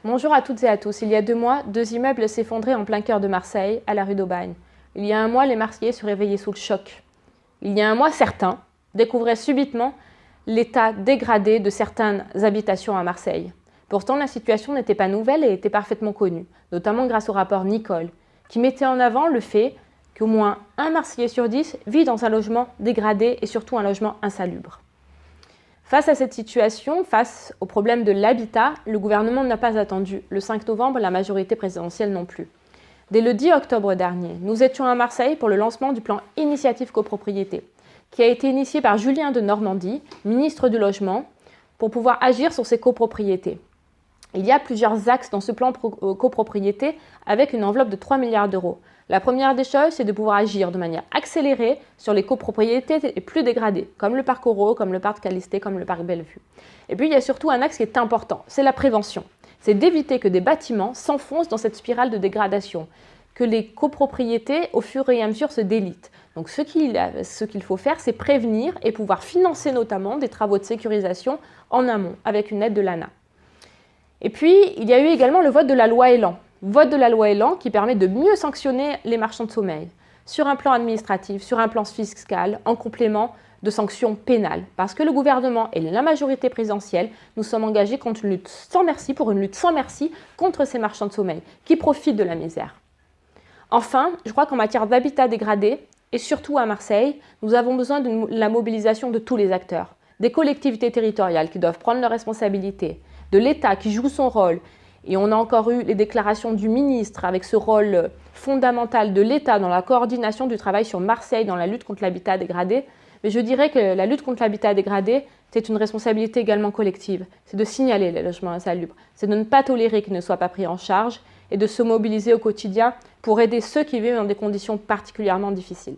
Bonjour à toutes et à tous. Il y a 2 mois, 2 immeubles s'effondraient en plein cœur de Marseille, à la rue d'Aubagne. Il y a 1 mois, les Marseillais se réveillaient sous le choc. Il y a 1 mois, certains découvraient subitement l'état dégradé de certaines habitations à Marseille. Pourtant, la situation n'était pas nouvelle et était parfaitement connue, notamment grâce au rapport Nicole, qui mettait en avant le fait qu'au moins un Marseillais sur 10 vit dans un logement dégradé et surtout un logement insalubre. Face à cette situation, face au problème de l'habitat, le gouvernement n'a pas attendu le 5 novembre, la majorité présidentielle non plus. Dès le 10 octobre dernier, nous étions à Marseille pour le lancement du plan Initiative Copropriété, qui a été initié par Julien Denormandie, ministre du Logement, pour pouvoir agir sur ces copropriétés. Il y a plusieurs axes dans ce plan copropriété avec une enveloppe de 3 milliards d'euros. La première des choses, c'est de pouvoir agir de manière accélérée sur les copropriétés les plus dégradées, comme le parc Oro, comme le parc Calisté, comme le parc Bellevue. Et puis, il y a surtout un axe qui est important, c'est la prévention. C'est d'éviter que des bâtiments s'enfoncent dans cette spirale de dégradation, que les copropriétés, au fur et à mesure, se délitent. Donc, ce qu'il faut faire, c'est prévenir et pouvoir financer notamment des travaux de sécurisation en amont, avec une aide de l'ANA. Et puis, il y a eu également le vote de la loi Elan. Vote de la loi Elan qui permet de mieux sanctionner les marchands de sommeil sur un plan administratif, sur un plan fiscal, en complément de sanctions pénales. Parce que le gouvernement et la majorité présidentielle, nous sommes engagés contre une lutte sans merci, pour une lutte sans merci contre ces marchands de sommeil qui profitent de la misère. Enfin, je crois qu'en matière d'habitat dégradé, et surtout à Marseille, nous avons besoin de la mobilisation de tous les acteurs, des collectivités territoriales qui doivent prendre leurs responsabilités, de l'État qui joue son rôle. Et on a encore eu les déclarations du ministre avec ce rôle fondamental de l'État dans la coordination du travail sur Marseille dans la lutte contre l'habitat dégradé. Mais je dirais que la lutte contre l'habitat dégradé, c'est une responsabilité également collective. C'est de signaler les logements insalubres, c'est de ne pas tolérer qu'ils ne soient pas pris en charge et de se mobiliser au quotidien pour aider ceux qui vivent dans des conditions particulièrement difficiles.